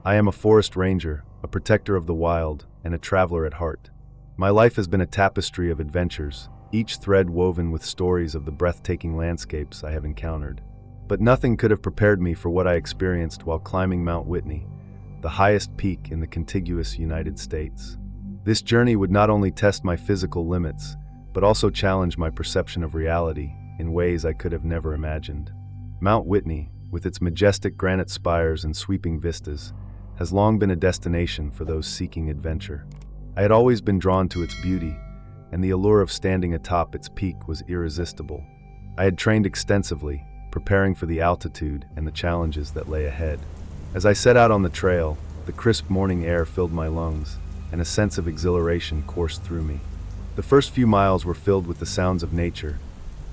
I am a forest ranger, a protector of the wild, and a traveler at heart. My life has been a tapestry of adventures, each thread woven with stories of the breathtaking landscapes I have encountered. But nothing could have prepared me for what I experienced while climbing Mount Whitney, the highest peak in the contiguous United States. This journey would not only test my physical limits, but also challenge my perception of reality in ways I could have never imagined. Mount Whitney, with its majestic granite spires and sweeping vistas, has long been a destination for those seeking adventure. I had always been drawn to its beauty, and the allure of standing atop its peak was irresistible. I had trained extensively, preparing for the altitude and the challenges that lay ahead. As I set out on the trail, the crisp morning air filled my lungs, and a sense of exhilaration coursed through me. The first few miles were filled with the sounds of nature,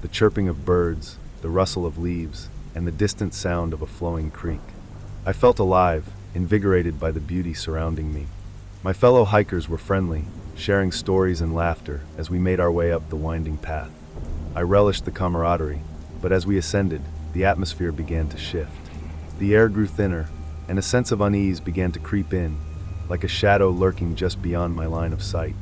the chirping of birds, the rustle of leaves, and the distant sound of a flowing creek. I felt alive, invigorated by the beauty surrounding me. My fellow hikers were friendly, sharing stories and laughter as we made our way up the winding path. I relished the camaraderie, but as we ascended, the atmosphere began to shift. The air grew thinner, and a sense of unease began to creep in, like a shadow lurking just beyond my line of sight.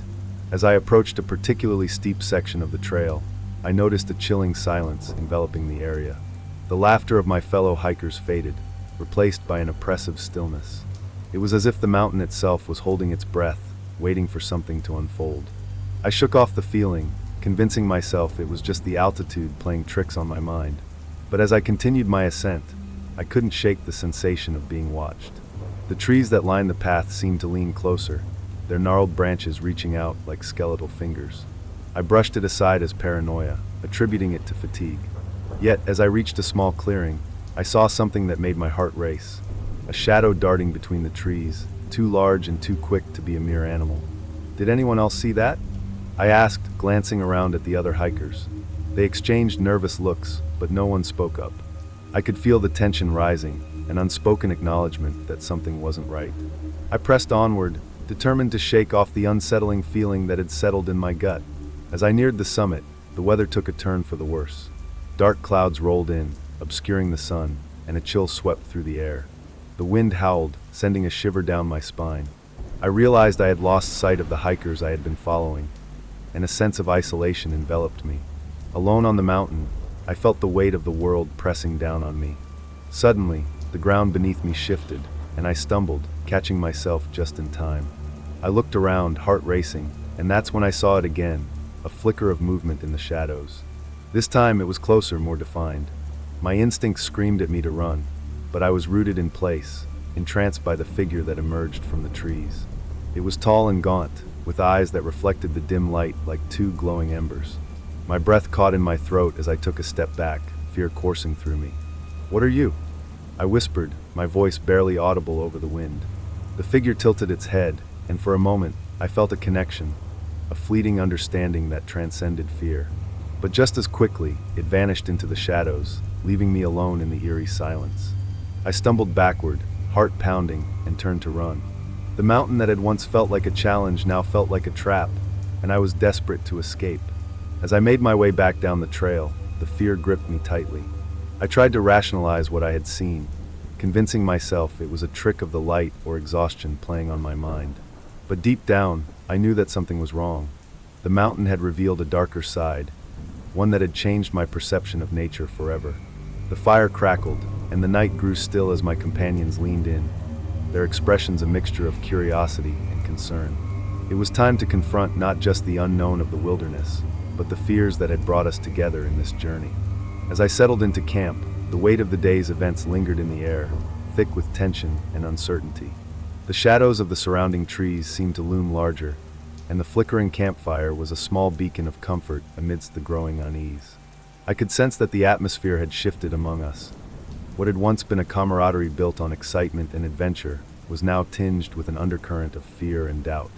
As I approached a particularly steep section of the trail, I noticed a chilling silence enveloping the area. The laughter of my fellow hikers faded, replaced by an oppressive stillness. It was as if the mountain itself was holding its breath, waiting for something to unfold. I shook off the feeling, convincing myself it was just the altitude playing tricks on my mind. But as I continued my ascent, I couldn't shake the sensation of being watched. The trees that lined the path seemed to lean closer, their gnarled branches reaching out like skeletal fingers. I brushed it aside as paranoia, attributing it to fatigue. Yet, as I reached a small clearing, I saw something that made my heart race. A shadow darting between the trees, too large and too quick to be a mere animal. Did anyone else see that? I asked, glancing around at the other hikers. They exchanged nervous looks, but no one spoke up. I could feel the tension rising, an unspoken acknowledgement that something wasn't right. I pressed onward, determined to shake off the unsettling feeling that had settled in my gut. As I neared the summit, the weather took a turn for the worse. Dark clouds rolled in, obscuring the sun, and a chill swept through the air. The wind howled, sending a shiver down my spine. I realized I had lost sight of the hikers I had been following, and a sense of isolation enveloped me. Alone on the mountain, I felt the weight of the world pressing down on me. Suddenly, the ground beneath me shifted, and I stumbled, catching myself just in time. I looked around, heart racing, and that's when I saw it again, a flicker of movement in the shadows. This time it was closer, more defined. My instincts screamed at me to run, but I was rooted in place, entranced by the figure that emerged from the trees. It was tall and gaunt, with eyes that reflected the dim light like two glowing embers. My breath caught in my throat as I took a step back, fear coursing through me. "What are you?" I whispered, my voice barely audible over the wind. The figure tilted its head, and for a moment, I felt a connection, a fleeting understanding that transcended fear. But just as quickly, it vanished into the shadows, leaving me alone in the eerie silence. I stumbled backward, heart pounding, and turned to run. The mountain that had once felt like a challenge now felt like a trap, and I was desperate to escape. As I made my way back down the trail, the fear gripped me tightly. I tried to rationalize what I had seen, convincing myself it was a trick of the light or exhaustion playing on my mind. But deep down, I knew that something was wrong. The mountain had revealed a darker side, one that had changed my perception of nature forever. The fire crackled, and the night grew still as my companions leaned in, their expressions a mixture of curiosity and concern. It was time to confront not just the unknown of the wilderness, but the fears that had brought us together in this journey. As I settled into camp, the weight of the day's events lingered in the air, thick with tension and uncertainty. The shadows of the surrounding trees seemed to loom larger, and the flickering campfire was a small beacon of comfort amidst the growing unease. I could sense that the atmosphere had shifted among us. What had once been a camaraderie built on excitement and adventure was now tinged with an undercurrent of fear and doubt.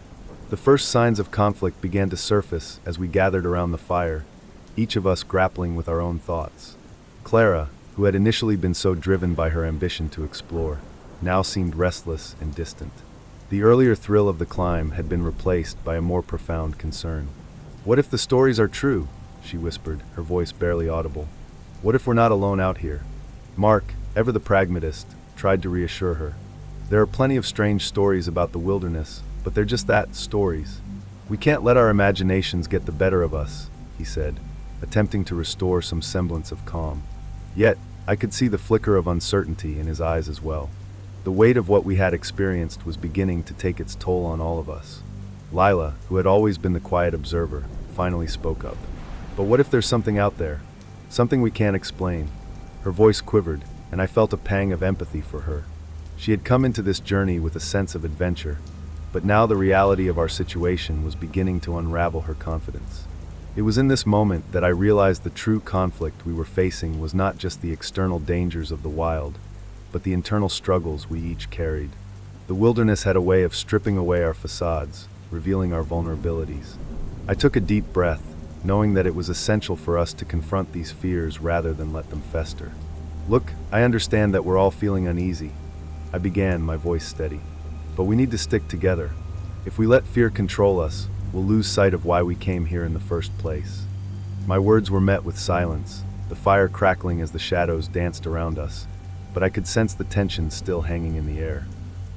The first signs of conflict began to surface as we gathered around the fire, each of us grappling with our own thoughts. Clara, who had initially been so driven by her ambition to explore, now seemed restless and distant. The earlier thrill of the climb had been replaced by a more profound concern. "What if the stories are true?" she whispered, her voice barely audible. "What if we're not alone out here?" Mark, ever the pragmatist, tried to reassure her. There are plenty of strange stories about the wilderness, but they're just that, stories. We can't let our imaginations get the better of us, he said, attempting to restore some semblance of calm. Yet, I could see the flicker of uncertainty in his eyes as well. The weight of what we had experienced was beginning to take its toll on all of us. Lila, who had always been the quiet observer, finally spoke up. But what if there's something out there? Something we can't explain. Her voice quivered, and I felt a pang of empathy for her. She had come into this journey with a sense of adventure, but now the reality of our situation was beginning to unravel her confidence. It was in this moment that I realized the true conflict we were facing was not just the external dangers of the wild, but the internal struggles we each carried. The wilderness had a way of stripping away our facades, revealing our vulnerabilities. I took a deep breath, knowing that it was essential for us to confront these fears rather than let them fester. Look, I understand that we're all feeling uneasy, I began, my voice steady. But we need to stick together. If we let fear control us, we'll lose sight of why we came here in the first place. My words were met with silence, the fire crackling as the shadows danced around us, but I could sense the tension still hanging in the air.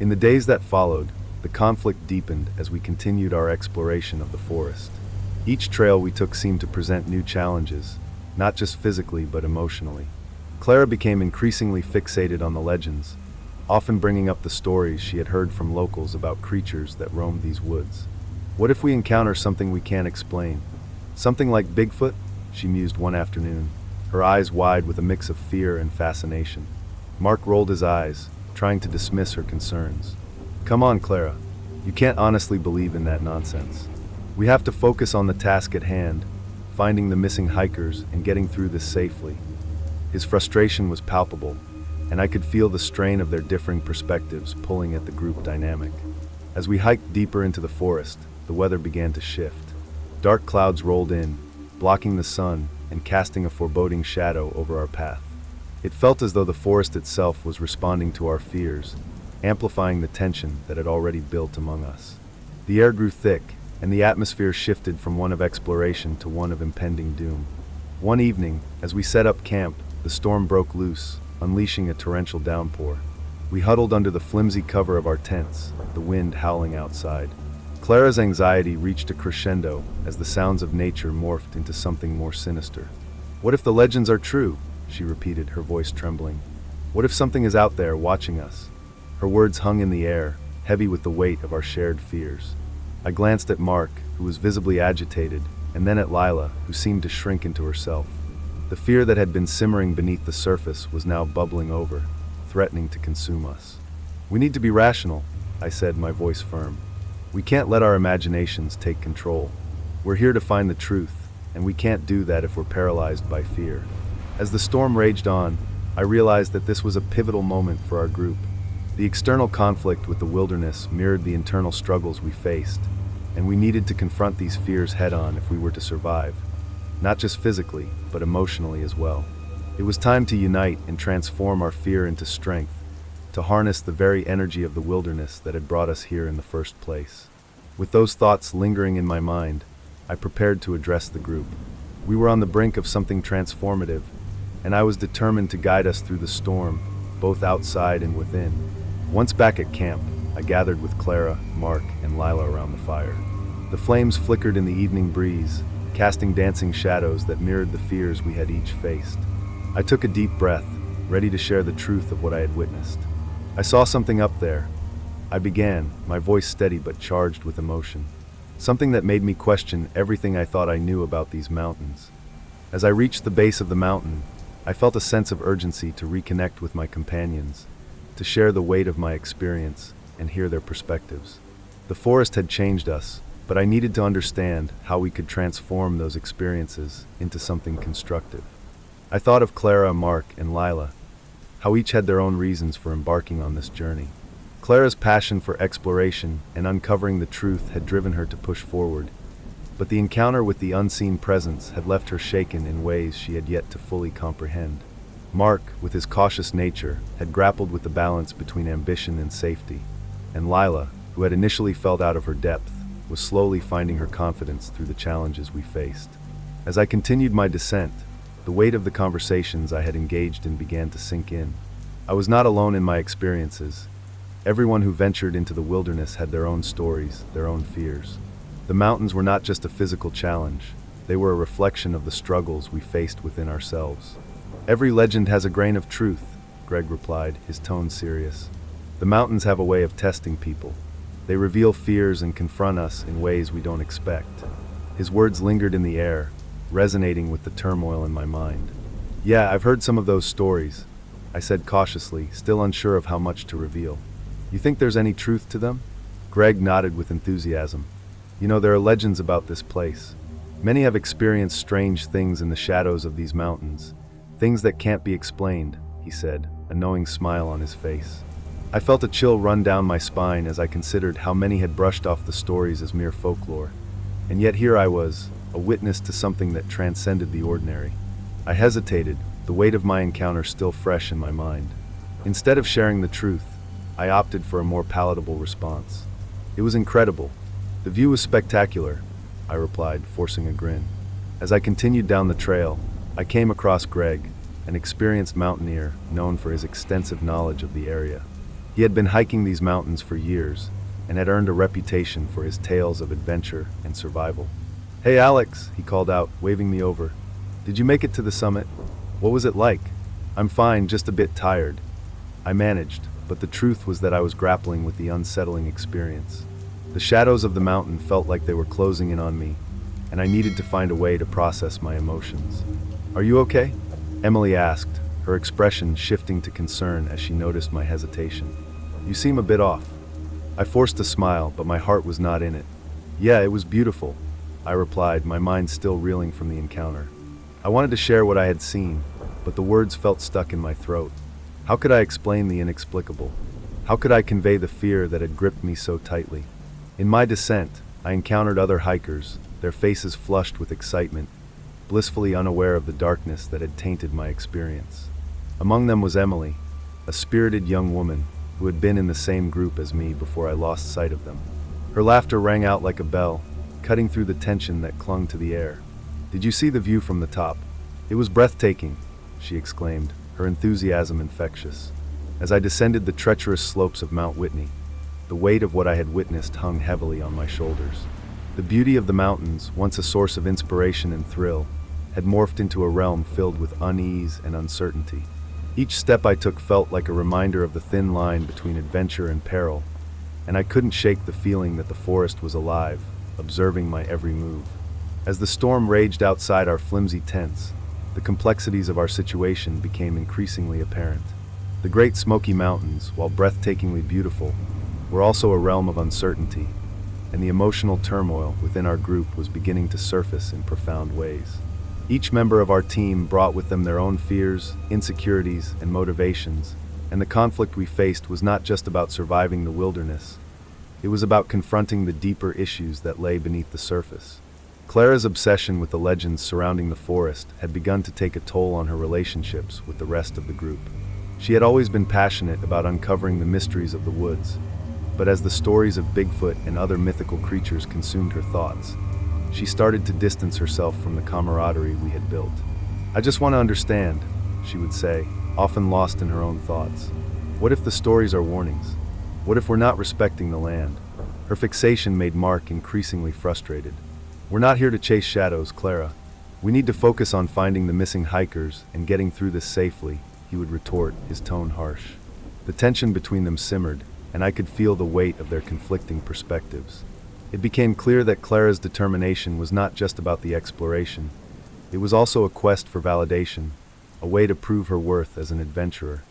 In the days that followed, the conflict deepened as we continued our exploration of the forest. Each trail we took seemed to present new challenges, not just physically but emotionally. Clara became increasingly fixated on the legends, often bringing up the stories she had heard from locals about creatures that roamed these woods. What if we encounter something we can't explain? Something like Bigfoot? She mused one afternoon, her eyes wide with a mix of fear and fascination. Mark rolled his eyes, trying to dismiss her concerns. Come on, Clara. You can't honestly believe in that nonsense. We have to focus on the task at hand, finding the missing hikers and getting through this safely. His frustration was palpable, and I could feel the strain of their differing perspectives pulling at the group dynamic. As we hiked deeper into the forest, the weather began to shift. Dark clouds rolled in, blocking the sun and casting a foreboding shadow over our path. It felt as though the forest itself was responding to our fears, amplifying the tension that had already built among us. The air grew thick, and the atmosphere shifted from one of exploration to one of impending doom. One evening, as we set up camp, the storm broke loose, unleashing a torrential downpour. We huddled under the flimsy cover of our tents, the wind howling outside. Clara's anxiety reached a crescendo as the sounds of nature morphed into something more sinister. What if the legends are true? She repeated, her voice trembling. What if something is out there watching us? Her words hung in the air, heavy with the weight of our shared fears. I glanced at Mark, who was visibly agitated, and then at Lila, who seemed to shrink into herself. The fear that had been simmering beneath the surface was now bubbling over, threatening to consume us. We need to be rational, I said, my voice firm. We can't let our imaginations take control. We're here to find the truth, and we can't do that if we're paralyzed by fear. As the storm raged on, I realized that this was a pivotal moment for our group. The external conflict with the wilderness mirrored the internal struggles we faced, and we needed to confront these fears head-on if we were to survive, not just physically, but emotionally as well. It was time to unite and transform our fear into strength, to harness the very energy of the wilderness that had brought us here in the first place. With those thoughts lingering in my mind, I prepared to address the group. We were on the brink of something transformative, and I was determined to guide us through the storm, both outside and within. Once back at camp, I gathered with Clara, Mark, and Lila around the fire. The flames flickered in the evening breeze, casting dancing shadows that mirrored the fears we had each faced. I took a deep breath, ready to share the truth of what I had witnessed. I saw something up there. I began, my voice steady but charged with emotion. Something that made me question everything I thought I knew about these mountains. As I reached the base of the mountain, I felt a sense of urgency to reconnect with my companions, to share the weight of my experience and hear their perspectives. The forest had changed us, but I needed to understand how we could transform those experiences into something constructive. I thought of Clara, Mark, and Lila, how each had their own reasons for embarking on this journey. Clara's passion for exploration and uncovering the truth had driven her to push forward, but the encounter with the unseen presence had left her shaken in ways she had yet to fully comprehend. Mark, with his cautious nature, had grappled with the balance between ambition and safety, and Lila, who had initially felt out of her depth, was slowly finding her confidence through the challenges we faced. As I continued my descent, the weight of the conversations I had engaged in began to sink in. I was not alone in my experiences. Everyone who ventured into the wilderness had their own stories, their own fears. The mountains were not just a physical challenge, they were a reflection of the struggles we faced within ourselves. Every legend has a grain of truth, Greg replied, his tone serious. The mountains have a way of testing people. They reveal fears and confront us in ways we don't expect. His words lingered in the air, resonating with the turmoil in my mind. Yeah, I've heard some of those stories, I said cautiously, still unsure of how much to reveal. You think there's any truth to them? Greg nodded with enthusiasm. You know, there are legends about this place. Many have experienced strange things in the shadows of these mountains. Things that can't be explained, he said, a knowing smile on his face. I felt a chill run down my spine as I considered how many had brushed off the stories as mere folklore. And yet here I was, a witness to something that transcended the ordinary. I hesitated, the weight of my encounter still fresh in my mind. Instead of sharing the truth, I opted for a more palatable response. It was incredible. The view was spectacular, I replied, forcing a grin. As I continued down the trail, I came across Greg, an experienced mountaineer known for his extensive knowledge of the area. He had been hiking these mountains for years and had earned a reputation for his tales of adventure and survival. Hey Alex, he called out, waving me over. Did you make it to the summit? What was it like? I'm fine, just a bit tired. I managed, but the truth was that I was grappling with the unsettling experience. The shadows of the mountain felt like they were closing in on me, and I needed to find a way to process my emotions. Are you okay? Emily asked, her expression shifting to concern as she noticed my hesitation. You seem a bit off. I forced a smile, but my heart was not in it. Yeah, it was beautiful, I replied, my mind still reeling from the encounter. I wanted to share what I had seen, but the words felt stuck in my throat. How could I explain the inexplicable? How could I convey the fear that had gripped me so tightly? In my descent, I encountered other hikers, their faces flushed with excitement, blissfully unaware of the darkness that had tainted my experience. Among them was Emily, a spirited young woman who had been in the same group as me before I lost sight of them. Her laughter rang out like a bell, cutting through the tension that clung to the air. Did you see the view from the top? It was breathtaking, she exclaimed, her enthusiasm infectious. As I descended the treacherous slopes of Mount Whitney, the weight of what I had witnessed hung heavily on my shoulders. The beauty of the mountains, once a source of inspiration and thrill, had morphed into a realm filled with unease and uncertainty. Each step I took felt like a reminder of the thin line between adventure and peril, and I couldn't shake the feeling that the forest was alive, observing my every move. As the storm raged outside our flimsy tents, the complexities of our situation became increasingly apparent. The Great Smoky Mountains, while breathtakingly beautiful, were also a realm of uncertainty, and the emotional turmoil within our group was beginning to surface in profound ways. Each member of our team brought with them their own fears, insecurities, and motivations, and the conflict we faced was not just about surviving the wilderness. It was about confronting the deeper issues that lay beneath the surface. Clara's obsession with the legends surrounding the forest had begun to take a toll on her relationships with the rest of the group. She had always been passionate about uncovering the mysteries of the woods, but as the stories of Bigfoot and other mythical creatures consumed her thoughts, she started to distance herself from the camaraderie we had built. I just want to understand, she would say, often lost in her own thoughts. What if the stories are warnings? What if we're not respecting the land? Her fixation made Mark increasingly frustrated. We're not here to chase shadows, Clara. We need to focus on finding the missing hikers and getting through this safely, he would retort, his tone harsh. The tension between them simmered, and I could feel the weight of their conflicting perspectives. It became clear that Clara's determination was not just about the exploration. It was also a quest for validation, a way to prove her worth as an adventurer.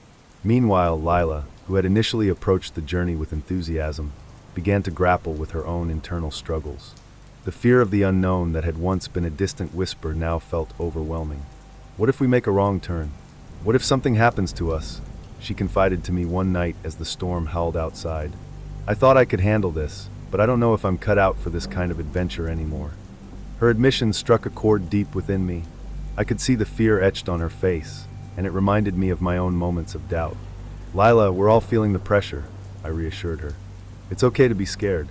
Meanwhile, Lila, who had initially approached the journey with enthusiasm, began to grapple with her own internal struggles. The fear of the unknown that had once been a distant whisper now felt overwhelming. What if we make a wrong turn? What if something happens to us? She confided to me one night as the storm howled outside. I thought I could handle this, but I don't know if I'm cut out for this kind of adventure anymore. Her admission struck a chord deep within me. I could see the fear etched on her face, and it reminded me of my own moments of doubt. Lila, we're all feeling the pressure, I reassured her. It's okay to be scared.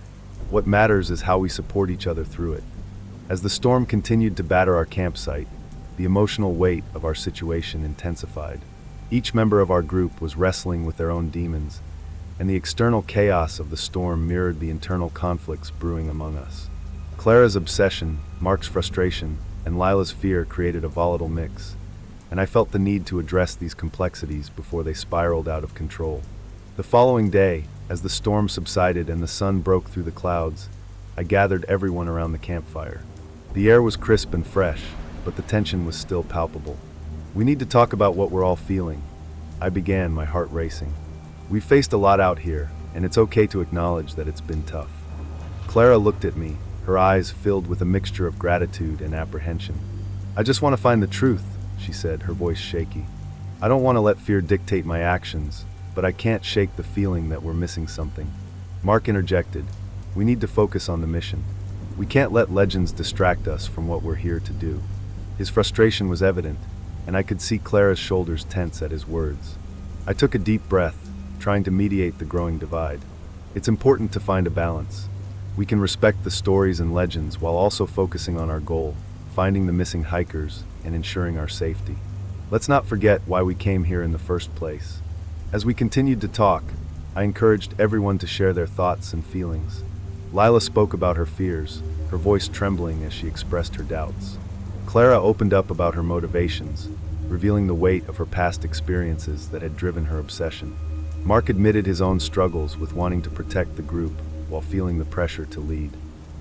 What matters is how we support each other through it. As the storm continued to batter our campsite, the emotional weight of our situation intensified. Each member of our group was wrestling with their own demons, and the external chaos of the storm mirrored the internal conflicts brewing among us. Clara's obsession, Mark's frustration, and Lila's fear created a volatile mix, and I felt the need to address these complexities before they spiraled out of control. The following day, as the storm subsided and the sun broke through the clouds, I gathered everyone around the campfire. The air was crisp and fresh, but the tension was still palpable. "We need to talk about what we're all feeling," I began, my heart racing. "We've faced a lot out here, and it's okay to acknowledge that it's been tough." Clara looked at me, her eyes filled with a mixture of gratitude and apprehension. "I just want to find the truth," she said, her voice shaky. "I don't want to let fear dictate my actions, but I can't shake the feeling that we're missing something." Mark interjected, "We need to focus on the mission. We can't let legends distract us from what we're here to do." His frustration was evident, and I could see Clara's shoulders tense at his words. I took a deep breath, trying to mediate the growing divide. It's important to find a balance. We can respect the stories and legends while also focusing on our goal, finding the missing hikers and ensuring our safety. Let's not forget why we came here in the first place. As we continued to talk, I encouraged everyone to share their thoughts and feelings. Lila spoke about her fears, her voice trembling as she expressed her doubts. Clara opened up about her motivations, revealing the weight of her past experiences that had driven her obsession. Mark admitted his own struggles with wanting to protect the group while feeling the pressure to lead.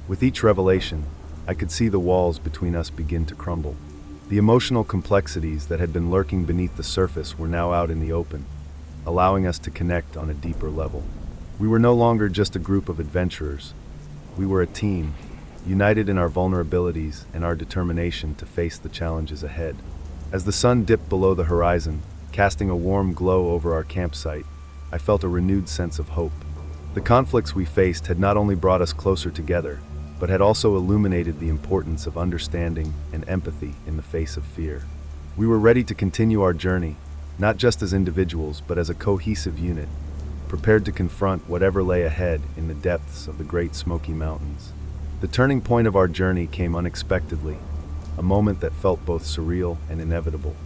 With each revelation, I could see the walls between us begin to crumble. The emotional complexities that had been lurking beneath the surface were now out in the open, allowing us to connect on a deeper level. We were no longer just a group of adventurers. We were a team, united in our vulnerabilities and our determination to face the challenges ahead. As the sun dipped below the horizon, casting a warm glow over our campsite, I felt a renewed sense of hope. The conflicts we faced had not only brought us closer together, but had also illuminated the importance of understanding and empathy in the face of fear. We were ready to continue our journey, not just as individuals, but as a cohesive unit, prepared to confront whatever lay ahead in the depths of the Great Smoky Mountains. The turning point of our journey came unexpectedly, a moment that felt both surreal and inevitable.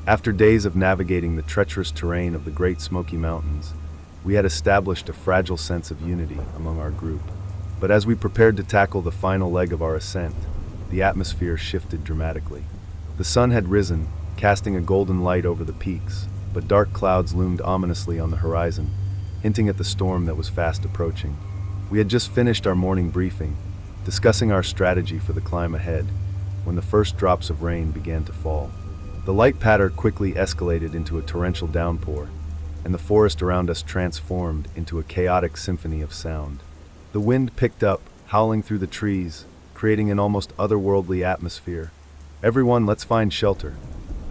After days of navigating the treacherous terrain of the Great Smoky Mountains, we had established a fragile sense of unity among our group. But as we prepared to tackle the final leg of our ascent, the atmosphere shifted dramatically. The sun had risen, casting a golden light over the peaks, but dark clouds loomed ominously on the horizon, hinting at the storm that was fast approaching. We had just finished our morning briefing, discussing our strategy for the climb ahead, when the first drops of rain began to fall. The light patter quickly escalated into a torrential downpour, and the forest around us transformed into a chaotic symphony of sound. The wind picked up, howling through the trees, creating an almost otherworldly atmosphere. "Everyone, let's find shelter,"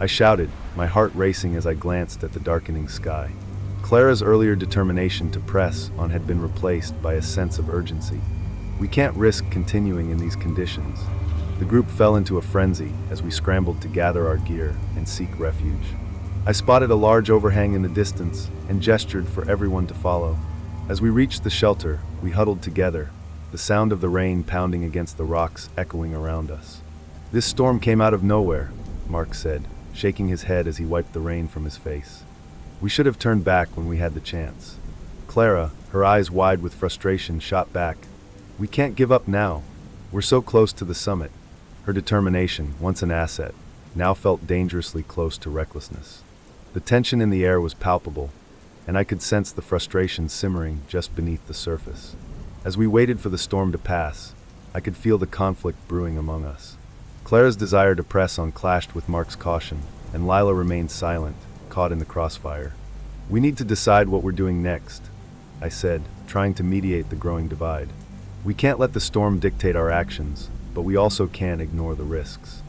I shouted, my heart racing as I glanced at the darkening sky. Clara's earlier determination to press on had been replaced by a sense of urgency. "We can't risk continuing in these conditions." The group fell into a frenzy as we scrambled to gather our gear and seek refuge. I spotted a large overhang in the distance and gestured for everyone to follow. As we reached the shelter, we huddled together, the sound of the rain pounding against the rocks echoing around us. "This storm came out of nowhere," Mark said, shaking his head as he wiped the rain from his face. "We should have turned back when we had the chance." Clara, her eyes wide with frustration, shot back, "We can't give up now. We're so close to the summit." Her determination, once an asset, now felt dangerously close to recklessness. The tension in the air was palpable, and I could sense the frustration simmering just beneath the surface. As we waited for the storm to pass, I could feel the conflict brewing among us. Clara's desire to press on clashed with Mark's caution, and Lila remained silent, caught in the crossfire. "We need to decide what we're doing next," I said, trying to mediate the growing divide. "We can't let the storm dictate our actions, but we also can't ignore the risks."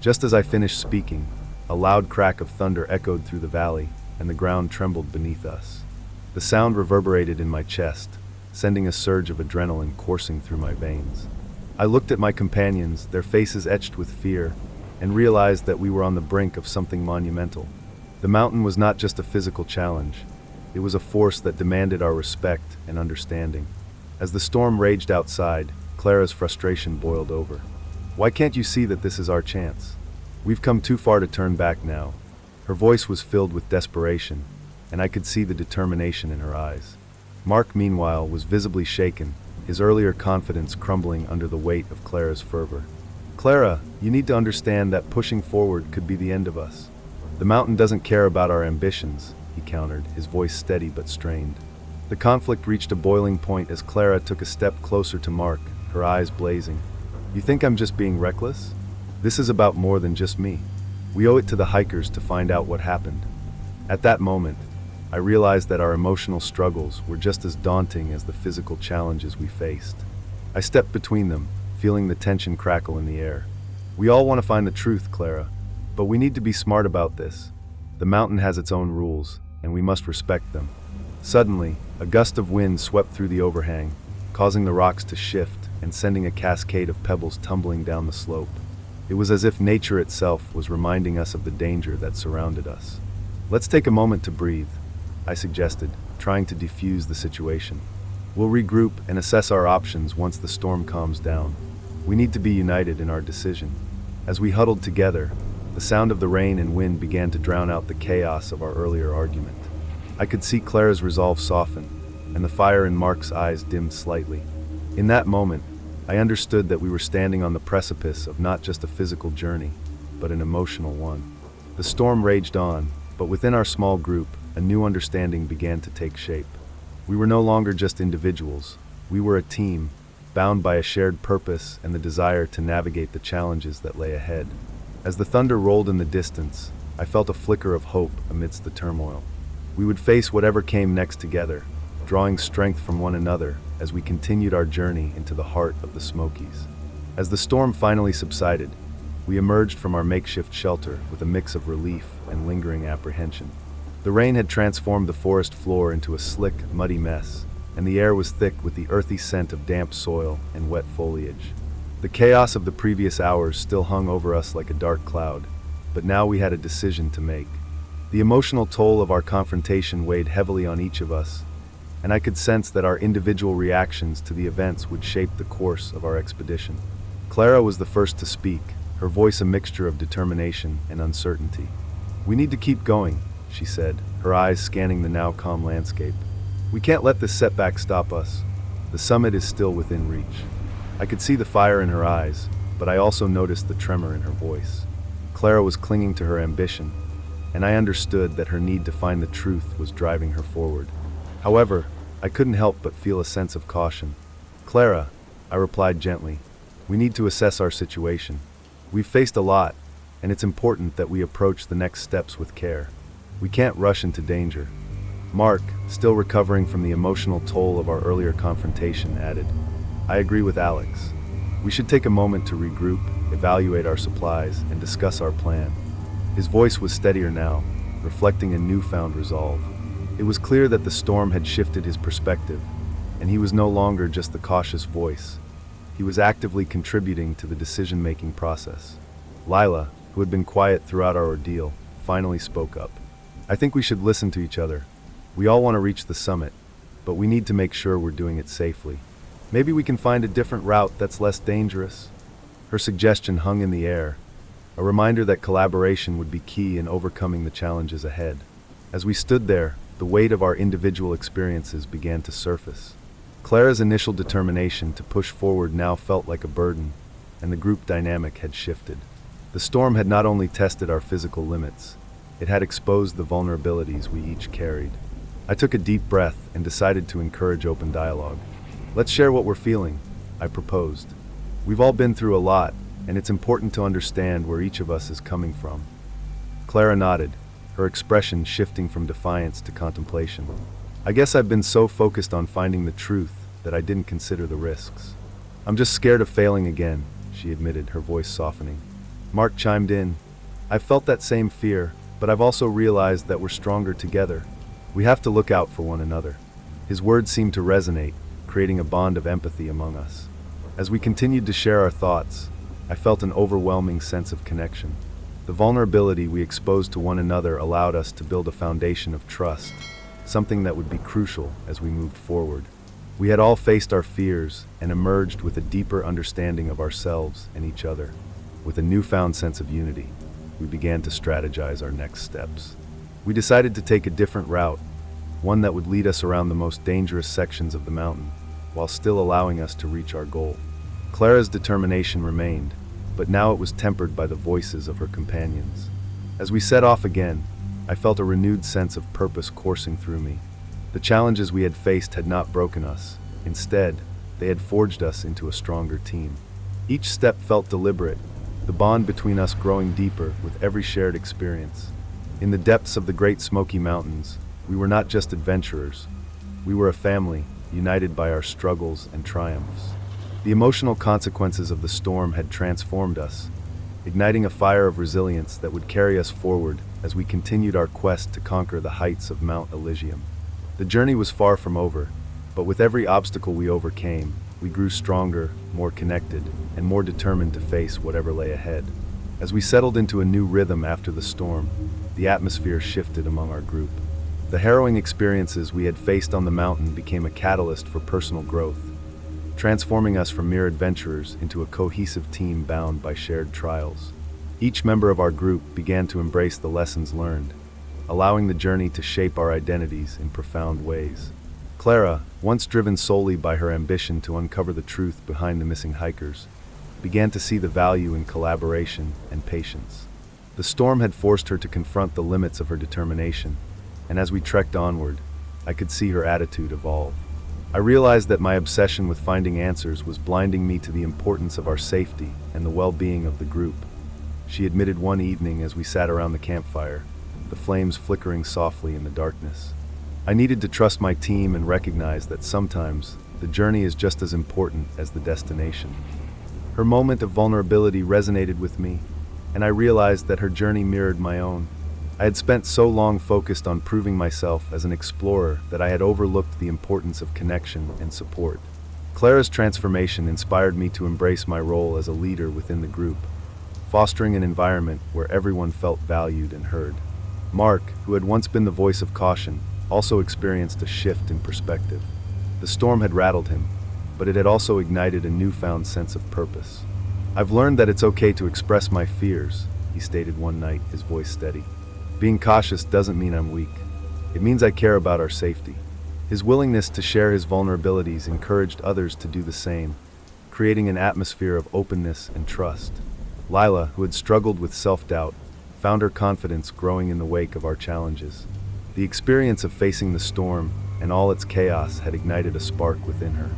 Just as I finished speaking, a loud crack of thunder echoed through the valley, and the ground trembled beneath us. The sound reverberated in my chest, sending a surge of adrenaline coursing through my veins. I looked at my companions, their faces etched with fear, and realized that we were on the brink of something monumental. The mountain was not just a physical challenge, it was a force that demanded our respect and understanding. As the storm raged outside, Clara's frustration boiled over. "Why can't you see that this is our chance? We've come too far to turn back now." Her voice was filled with desperation, and I could see the determination in her eyes. Mark, meanwhile, was visibly shaken, his earlier confidence crumbling under the weight of Clara's fervor. "Clara, you need to understand that pushing forward could be the end of us. The mountain doesn't care about our ambitions," he countered, his voice steady but strained. The conflict reached a boiling point as Clara took a step closer to Mark, her eyes blazing. "You think I'm just being reckless? This is about more than just me. We owe it to the hikers to find out what happened." At that moment, I realized that our emotional struggles were just as daunting as the physical challenges we faced. I stepped between them, feeling the tension crackle in the air. "We all want to find the truth, Clara, but we need to be smart about this. The mountain has its own rules, and we must respect them." Suddenly, a gust of wind swept through the overhang, causing the rocks to shift and sending a cascade of pebbles tumbling down the slope. It was as if nature itself was reminding us of the danger that surrounded us. "Let's take a moment to breathe," I suggested, trying to defuse the situation. "We'll regroup and assess our options once the storm calms down. We need to be united in our decision." As we huddled together, the sound of the rain and wind began to drown out the chaos of our earlier argument. I could see Clara's resolve soften, and the fire in Mark's eyes dimmed slightly. In that moment, I understood that we were standing on the precipice of not just a physical journey, but an emotional one. The storm raged on, but within our small group, a new understanding began to take shape. We were no longer just individuals. We were a team, bound by a shared purpose and the desire to navigate the challenges that lay ahead. As the thunder rolled in the distance, I felt a flicker of hope amidst the turmoil. We would face whatever came next together, drawing strength from one another as we continued our journey into the heart of the Smokies. As the storm finally subsided, we emerged from our makeshift shelter with a mix of relief and lingering apprehension. The rain had transformed the forest floor into a slick, muddy mess, and the air was thick with the earthy scent of damp soil and wet foliage. The chaos of the previous hours still hung over us like a dark cloud, but now we had a decision to make. The emotional toll of our confrontation weighed heavily on each of us, and I could sense that our individual reactions to the events would shape the course of our expedition. Clara was the first to speak, her voice a mixture of determination and uncertainty. "We need to keep going," she said, her eyes scanning the now calm landscape. "We can't let this setback stop us. The summit is still within reach." I could see the fire in her eyes, but I also noticed the tremor in her voice. Clara was clinging to her ambition, and I understood that her need to find the truth was driving her forward. However, I couldn't help but feel a sense of caution. "Clara," I replied gently, "we need to assess our situation. We've faced a lot, and it's important that we approach the next steps with care. We can't rush into danger." Mark, still recovering from the emotional toll of our earlier confrontation, added, "I agree with Alex. We should take a moment to regroup, evaluate our supplies, and discuss our plan." His voice was steadier now, reflecting a newfound resolve. It was clear that the storm had shifted his perspective, and he was no longer just the cautious voice. He was actively contributing to the decision-making process. Lila, who had been quiet throughout our ordeal, finally spoke up. "I think we should listen to each other. We all want to reach the summit, but we need to make sure we're doing it safely. Maybe we can find a different route that's less dangerous." Her suggestion hung in the air, a reminder that collaboration would be key in overcoming the challenges ahead. As we stood there, the weight of our individual experiences began to surface. Clara's initial determination to push forward now felt like a burden, and the group dynamic had shifted. The storm had not only tested our physical limits, it had exposed the vulnerabilities we each carried. I took a deep breath and decided to encourage open dialogue. "Let's share what we're feeling," I proposed. "We've all been through a lot, and it's important to understand where each of us is coming from." Clara nodded, her expression shifting from defiance to contemplation. "I guess I've been so focused on finding the truth that I didn't consider the risks. I'm just scared of failing again," she admitted, her voice softening. Mark chimed in. "I've felt that same fear, but I've also realized that we're stronger together. We have to look out for one another." His words seemed to resonate, creating a bond of empathy among us. As we continued to share our thoughts, I felt an overwhelming sense of connection. The vulnerability we exposed to one another allowed us to build a foundation of trust, something that would be crucial as we moved forward. We had all faced our fears and emerged with a deeper understanding of ourselves and each other. With a newfound sense of unity, we began to strategize our next steps. We decided to take a different route, one that would lead us around the most dangerous sections of the mountain, while still allowing us to reach our goal. Clara's determination remained, but now it was tempered by the voices of her companions. As we set off again, I felt a renewed sense of purpose coursing through me. The challenges we had faced had not broken us. Instead, they had forged us into a stronger team. Each step felt deliberate, the bond between us growing deeper with every shared experience. In the depths of the Great Smoky Mountains, we were not just adventurers. We were a family, united by our struggles and triumphs. The emotional consequences of the storm had transformed us, igniting a fire of resilience that would carry us forward as we continued our quest to conquer the heights of Mount Elysium. The journey was far from over, but with every obstacle we overcame, we grew stronger, more connected, and more determined to face whatever lay ahead. As we settled into a new rhythm after the storm, the atmosphere shifted among our group. The harrowing experiences we had faced on the mountain became a catalyst for personal growth, transforming us from mere adventurers into a cohesive team bound by shared trials. Each member of our group began to embrace the lessons learned, allowing the journey to shape our identities in profound ways. Clara, once driven solely by her ambition to uncover the truth behind the missing hikers, began to see the value in collaboration and patience. The storm had forced her to confront the limits of her determination, and as we trekked onward, I could see her attitude evolve. I realized that my obsession with finding answers was blinding me to the importance of our safety and the well-being of the group. She admitted one evening as we sat around the campfire, the flames flickering softly in the darkness. I needed to trust my team and recognize that sometimes the journey is just as important as the destination. Her moment of vulnerability resonated with me, and I realized that her journey mirrored my own. I had spent so long focused on proving myself as an explorer that I had overlooked the importance of connection and support. Clara's transformation inspired me to embrace my role as a leader within the group, fostering an environment where everyone felt valued and heard. Mark, who had once been the voice of caution, also experienced a shift in perspective. The storm had rattled him, but it had also ignited a newfound sense of purpose. "I've learned that it's okay to express my fears," he stated one night, his voice steady. "Being cautious doesn't mean I'm weak. It means I care about our safety." His willingness to share his vulnerabilities encouraged others to do the same, creating an atmosphere of openness and trust. Lila, who had struggled with self-doubt, found her confidence growing in the wake of our challenges. The experience of facing the storm and all its chaos had ignited a spark within her.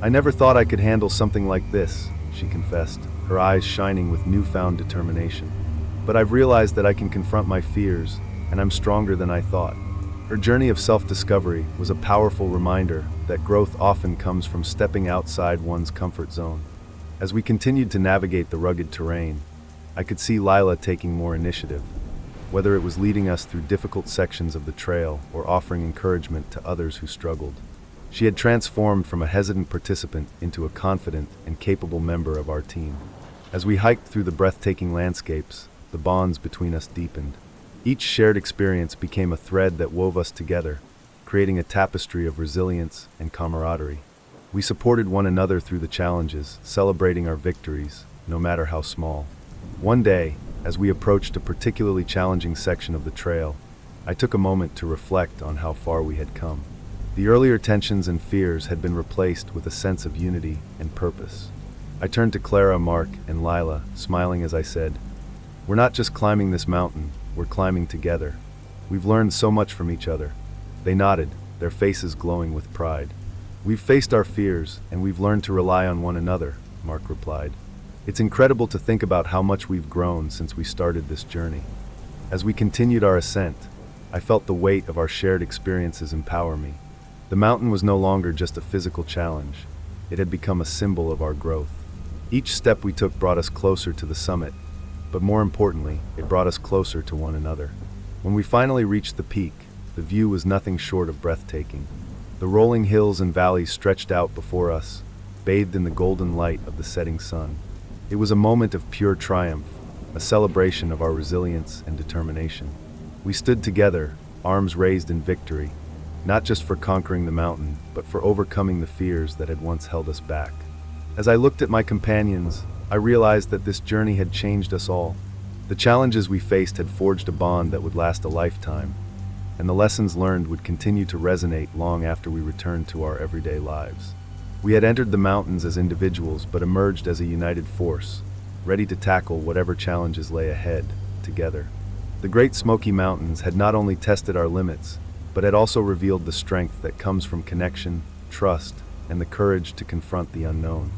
"I never thought I could handle something like this," she confessed, her eyes shining with newfound determination. "But I've realized that I can confront my fears, and I'm stronger than I thought." Her journey of self-discovery was a powerful reminder that growth often comes from stepping outside one's comfort zone. As we continued to navigate the rugged terrain, I could see Lila taking more initiative, whether it was leading us through difficult sections of the trail or offering encouragement to others who struggled. She had transformed from a hesitant participant into a confident and capable member of our team. As we hiked through the breathtaking landscapes, the bonds between us deepened. Each shared experience became a thread that wove us together, creating a tapestry of resilience and camaraderie. We supported one another through the challenges, celebrating our victories, no matter how small. One day, as we approached a particularly challenging section of the trail, I took a moment to reflect on how far we had come. The earlier tensions and fears had been replaced with a sense of unity and purpose. I turned to Clara, Mark, and Lila, smiling as I said, "We're not just climbing this mountain, we're climbing together. We've learned so much from each other." They nodded, their faces glowing with pride. "We've faced our fears, and we've learned to rely on one another," Mark replied. "It's incredible to think about how much we've grown since we started this journey." As we continued our ascent, I felt the weight of our shared experiences empower me. The mountain was no longer just a physical challenge. It had become a symbol of our growth. Each step we took brought us closer to the summit, but more importantly, it brought us closer to one another. When we finally reached the peak, the view was nothing short of breathtaking. The rolling hills and valleys stretched out before us, bathed in the golden light of the setting sun. It was a moment of pure triumph, a celebration of our resilience and determination. We stood together, arms raised in victory, not just for conquering the mountain, but for overcoming the fears that had once held us back. As I looked at my companions, I realized that this journey had changed us all. The challenges we faced had forged a bond that would last a lifetime, and the lessons learned would continue to resonate long after we returned to our everyday lives. We had entered the mountains as individuals but emerged as a united force, ready to tackle whatever challenges lay ahead, together. The Great Smoky Mountains had not only tested our limits, but had also revealed the strength that comes from connection, trust, and the courage to confront the unknown.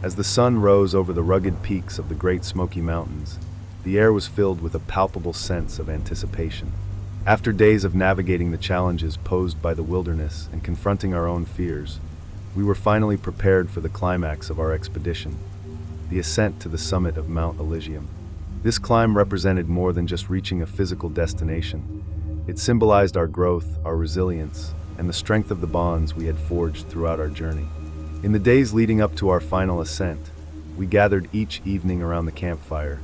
As the sun rose over the rugged peaks of the Great Smoky Mountains, the air was filled with a palpable sense of anticipation. After days of navigating the challenges posed by the wilderness and confronting our own fears, we were finally prepared for the climax of our expedition, the ascent to the summit of Mount Elysium. This climb represented more than just reaching a physical destination. It symbolized our growth, our resilience, and the strength of the bonds we had forged throughout our journey. In the days leading up to our final ascent, we gathered each evening around the campfire,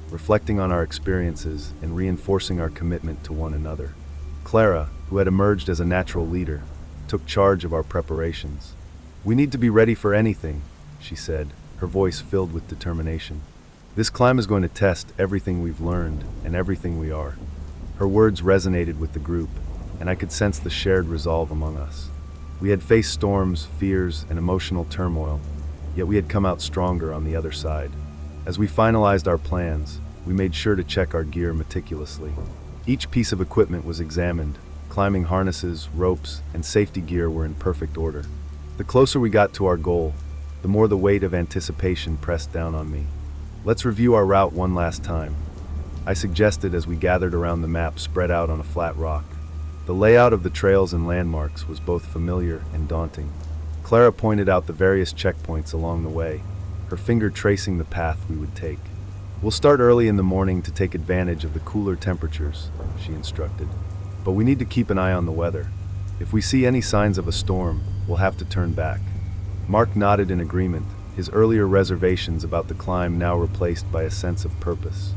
reflecting on our experiences and reinforcing our commitment to one another. Clara, who had emerged as a natural leader, took charge of our preparations. "We need to be ready for anything," she said, her voice filled with determination. "This climb is going to test everything we've learned and everything we are." Her words resonated with the group, and I could sense the shared resolve among us. We had faced storms, fears, and emotional turmoil, yet we had come out stronger on the other side. As we finalized our plans, we made sure to check our gear meticulously. Each piece of equipment was examined. Climbing harnesses, ropes, and safety gear were in perfect order. The closer we got to our goal, the more the weight of anticipation pressed down on me. "Let's review our route one last time," I suggested as we gathered around the map spread out on a flat rock. The layout of the trails and landmarks was both familiar and daunting. Clara pointed out the various checkpoints along the way, her finger tracing the path we would take. "We'll start early in the morning to take advantage of the cooler temperatures," she instructed. "But we need to keep an eye on the weather. If we see any signs of a storm, we'll have to turn back." Mark nodded in agreement, his earlier reservations about the climb now replaced by a sense of purpose.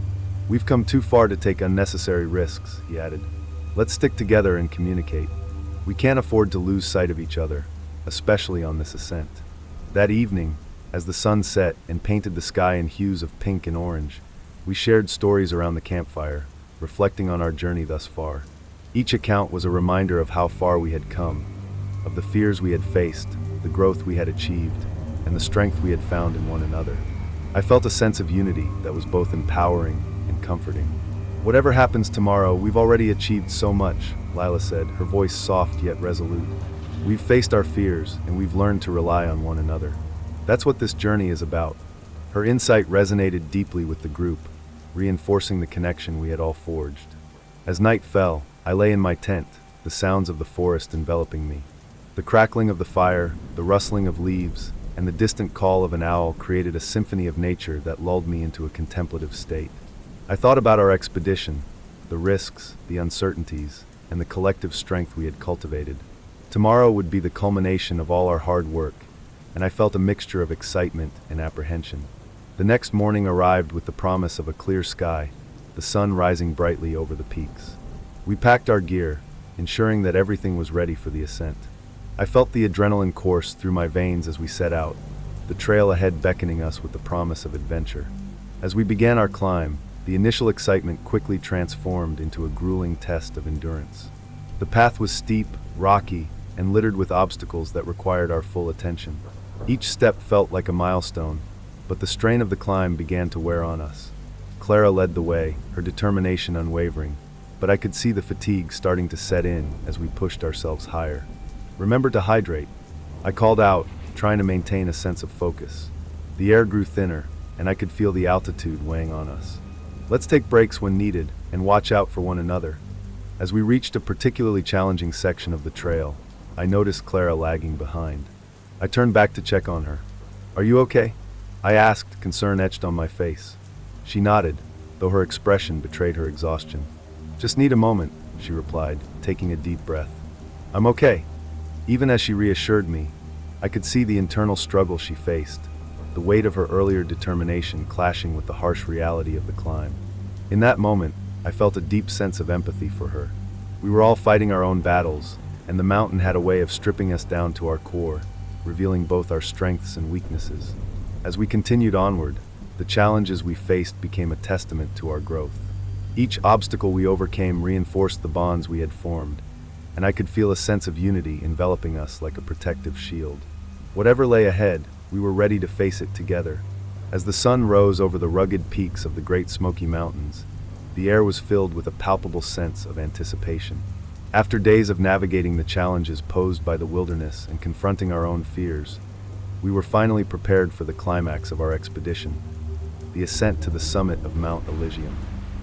"We've come too far to take unnecessary risks," he added. "Let's stick together and communicate. We can't afford to lose sight of each other, especially on this ascent." That evening, as the sun set and painted the sky in hues of pink and orange, we shared stories around the campfire, reflecting on our journey thus far. Each account was a reminder of how far we had come, of the fears we had faced, the growth we had achieved, and the strength we had found in one another. I felt a sense of unity that was both empowering and comforting. "Whatever happens tomorrow, we've already achieved so much," Lila said, her voice soft yet resolute. "We've faced our fears, and we've learned to rely on one another. That's what this journey is about." Her insight resonated deeply with the group, reinforcing the connection we had all forged. As night fell, I lay in my tent, the sounds of the forest enveloping me. The crackling of the fire, the rustling of leaves, and the distant call of an owl created a symphony of nature that lulled me into a contemplative state. I thought about our expedition, the risks, the uncertainties, and the collective strength we had cultivated. Tomorrow would be the culmination of all our hard work, and I felt a mixture of excitement and apprehension. The next morning arrived with the promise of a clear sky, the sun rising brightly over the peaks. We packed our gear, ensuring that everything was ready for the ascent. I felt the adrenaline course through my veins as we set out, the trail ahead beckoning us with the promise of adventure. As we began our climb, the initial excitement quickly transformed into a grueling test of endurance. The path was steep, rocky, and littered with obstacles that required our full attention. Each step felt like a milestone, but the strain of the climb began to wear on us. Clara led the way, her determination unwavering, but I could see the fatigue starting to set in as we pushed ourselves higher. "Remember to hydrate," I called out, trying to maintain a sense of focus. The air grew thinner, and I could feel the altitude weighing on us. "Let's take breaks when needed and watch out for one another." As we reached a particularly challenging section of the trail, I noticed Clara lagging behind. I turned back to check on her. "Are you okay?" I asked, concern etched on my face. She nodded, though her expression betrayed her exhaustion. "Just need a moment," she replied, taking a deep breath. "I'm okay." Even as she reassured me, I could see the internal struggle she faced, the weight of her earlier determination clashing with the harsh reality of the climb. In that moment, I felt a deep sense of empathy for her. We were all fighting our own battles, and the mountain had a way of stripping us down to our core, revealing both our strengths and weaknesses. As we continued onward, the challenges we faced became a testament to our growth. Each obstacle we overcame reinforced the bonds we had formed, and I could feel a sense of unity enveloping us like a protective shield. Whatever lay ahead, we were ready to face it together. As the sun rose over the rugged peaks of the Great Smoky Mountains, the air was filled with a palpable sense of anticipation. After days of navigating the challenges posed by the wilderness and confronting our own fears, we were finally prepared for the climax of our expedition, the ascent to the summit of Mount Elysium.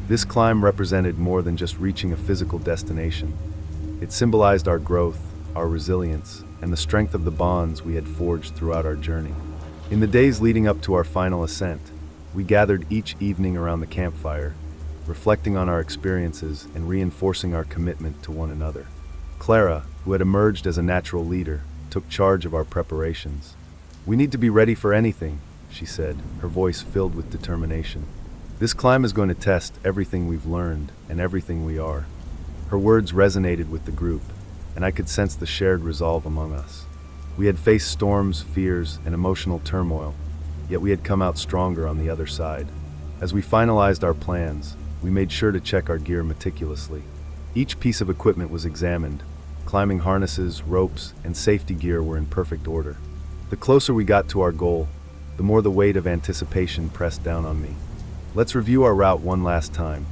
This climb represented more than just reaching a physical destination. It symbolized our growth, our resilience, and the strength of the bonds we had forged throughout our journey. In the days leading up to our final ascent, we gathered each evening around the campfire, reflecting on our experiences and reinforcing our commitment to one another. Clara, who had emerged as a natural leader, took charge of our preparations. "We need to be ready for anything," she said, her voice filled with determination. "This climb is going to test everything we've learned and everything we are." Her words resonated with the group, and I could sense the shared resolve among us. We had faced storms, fears, and emotional turmoil, yet we had come out stronger on the other side. As we finalized our plans, we made sure to check our gear meticulously. Each piece of equipment was examined. Climbing harnesses, ropes, and safety gear were in perfect order. The closer we got to our goal, the more the weight of anticipation pressed down on me. "Let's review our route one last time,"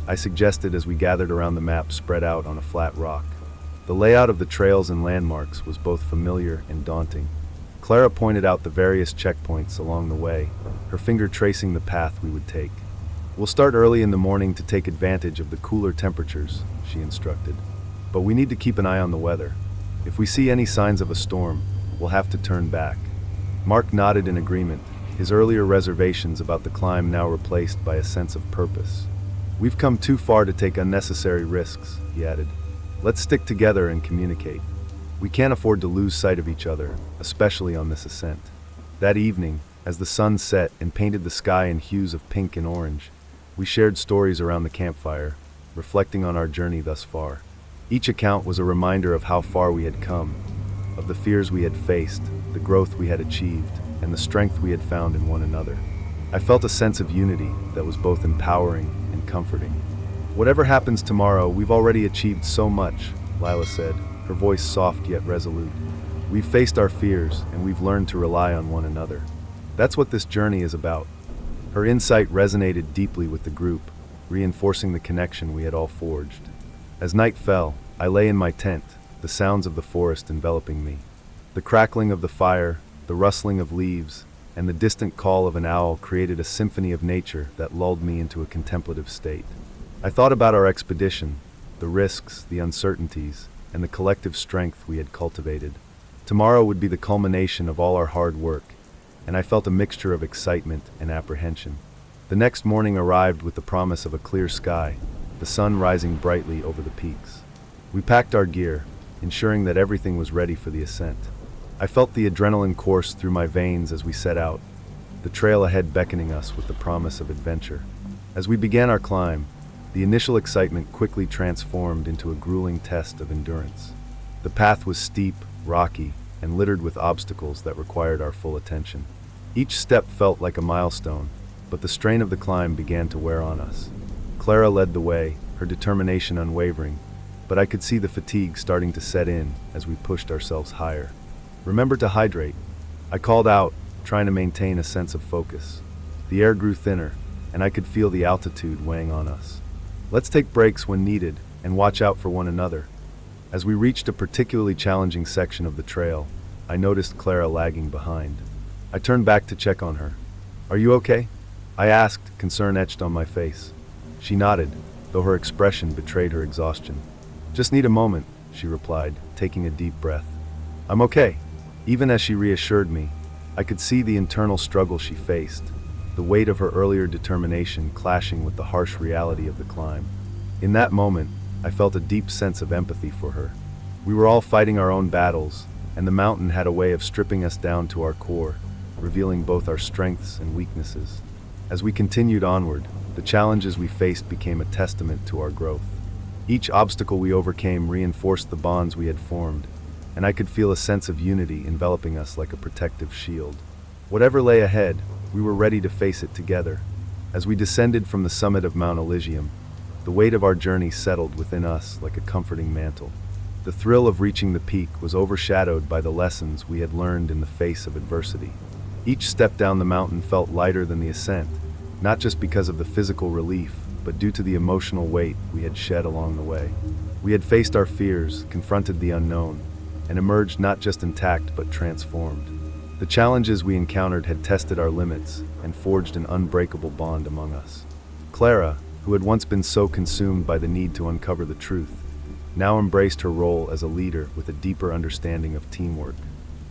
I suggested as we gathered around the map spread out on a flat rock. The layout of the trails and landmarks was both familiar and daunting. Clara pointed out the various checkpoints along the way, her finger tracing the path we would take. "We'll start early in the morning to take advantage of the cooler temperatures," she instructed. "But we need to keep an eye on the weather. If we see any signs of a storm, we'll have to turn back." Mark nodded in agreement, his earlier reservations about the climb now replaced by a sense of purpose. "We've come too far to take unnecessary risks," he added. "Let's stick together and communicate. We can't afford to lose sight of each other, especially on this ascent." That evening, as the sun set and painted the sky in hues of pink and orange, we shared stories around the campfire, reflecting on our journey thus far. Each account was a reminder of how far we had come, of the fears we had faced, the growth we had achieved, and the strength we had found in one another. I felt a sense of unity that was both empowering and comforting. "Whatever happens tomorrow, we've already achieved so much," Lila said, her voice soft yet resolute. "We've faced our fears, and we've learned to rely on one another. That's what this journey is about." Her insight resonated deeply with the group, reinforcing the connection we had all forged. As night fell, I lay in my tent, the sounds of the forest enveloping me. The crackling of the fire, the rustling of leaves, and the distant call of an owl created a symphony of nature that lulled me into a contemplative state. I thought about our expedition, the risks, the uncertainties, and the collective strength we had cultivated. Tomorrow would be the culmination of all our hard work, and I felt a mixture of excitement and apprehension. The next morning arrived with the promise of a clear sky, the sun rising brightly over the peaks. We packed our gear, ensuring that everything was ready for the ascent. I felt the adrenaline course through my veins as we set out, the trail ahead beckoning us with the promise of adventure. As we began our climb, the initial excitement quickly transformed into a grueling test of endurance. The path was steep, rocky, and littered with obstacles that required our full attention. Each step felt like a milestone, but the strain of the climb began to wear on us. Clara led the way, her determination unwavering, but I could see the fatigue starting to set in as we pushed ourselves higher. "Remember to hydrate," I called out, trying to maintain a sense of focus. The air grew thinner, and I could feel the altitude weighing on us. "Let's take breaks when needed and watch out for one another." As we reached a particularly challenging section of the trail, I noticed Clara lagging behind. I turned back to check on her. "Are you okay?" I asked, concern etched on my face. She nodded, though her expression betrayed her exhaustion. "Just need a moment," she replied, taking a deep breath. "I'm okay." Even as she reassured me, I could see the internal struggle she faced, the weight of her earlier determination clashing with the harsh reality of the climb. In that moment, I felt a deep sense of empathy for her. We were all fighting our own battles, and the mountain had a way of stripping us down to our core, revealing both our strengths and weaknesses. As we continued onward, the challenges we faced became a testament to our growth. Each obstacle we overcame reinforced the bonds we had formed, and I could feel a sense of unity enveloping us like a protective shield. Whatever lay ahead, we were ready to face it together. As we descended from the summit of Mount Elysium, the weight of our journey settled within us like a comforting mantle. The thrill of reaching the peak was overshadowed by the lessons we had learned in the face of adversity. Each step down the mountain felt lighter than the ascent, not just because of the physical relief, but due to the emotional weight we had shed along the way. We had faced our fears, confronted the unknown, and emerged not just intact but transformed. The challenges we encountered had tested our limits and forged an unbreakable bond among us. Clara, who had once been so consumed by the need to uncover the truth, now embraced her role as a leader with a deeper understanding of teamwork.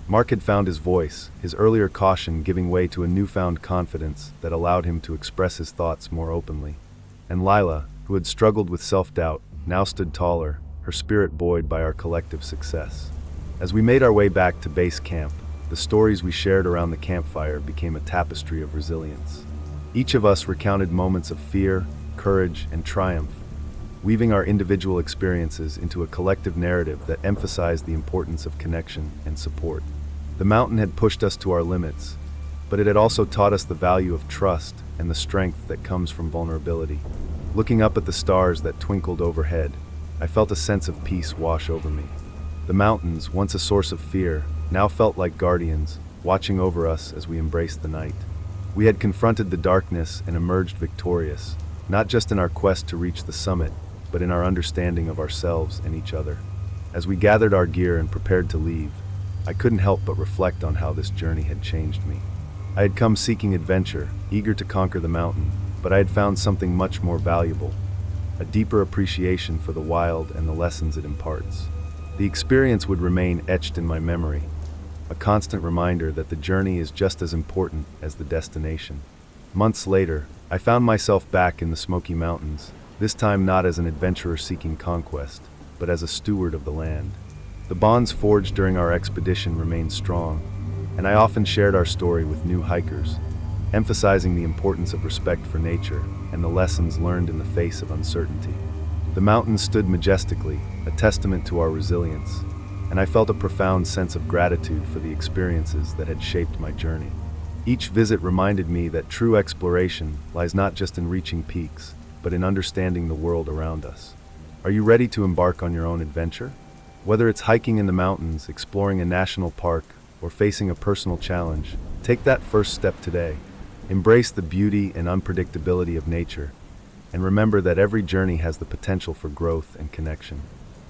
Mark had found his voice, his earlier caution giving way to a newfound confidence that allowed him to express his thoughts more openly. And Lila, who had struggled with self-doubt, now stood taller, her spirit buoyed by our collective success. As we made our way back to base camp, the stories we shared around the campfire became a tapestry of resilience. Each of us recounted moments of fear, courage, and triumph, weaving our individual experiences into a collective narrative that emphasized the importance of connection and support. The mountain had pushed us to our limits, but it had also taught us the value of trust and the strength that comes from vulnerability. Looking up at the stars that twinkled overhead, I felt a sense of peace wash over me. The mountains, once a source of fear, now felt like guardians, watching over us as we embraced the night. We had confronted the darkness and emerged victorious, not just in our quest to reach the summit, but in our understanding of ourselves and each other. As we gathered our gear and prepared to leave, I couldn't help but reflect on how this journey had changed me. I had come seeking adventure, eager to conquer the mountain, but I had found something much more valuable, a deeper appreciation for the wild and the lessons it imparts. The experience would remain etched in my memory, a constant reminder that the journey is just as important as the destination. Months later, I found myself back in the Smoky Mountains, this time not as an adventurer seeking conquest, but as a steward of the land. The bonds forged during our expedition remained strong, and I often shared our story with new hikers, emphasizing the importance of respect for nature and the lessons learned in the face of uncertainty. The mountains stood majestically, a testament to our resilience, and I felt a profound sense of gratitude for the experiences that had shaped my journey. Each visit reminded me that true exploration lies not just in reaching peaks, but in understanding the world around us. Are you ready to embark on your own adventure? Whether it's hiking in the mountains, exploring a national park, or facing a personal challenge, take that first step today. Embrace the beauty and unpredictability of nature, and remember that every journey has the potential for growth and connection.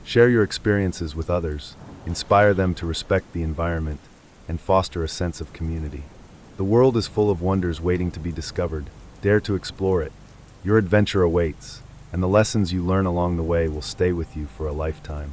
Share your experiences with others, inspire them to respect the environment, and foster a sense of community. The world is full of wonders waiting to be discovered. Dare to explore it. Your adventure awaits, and the lessons you learn along the way will stay with you for a lifetime.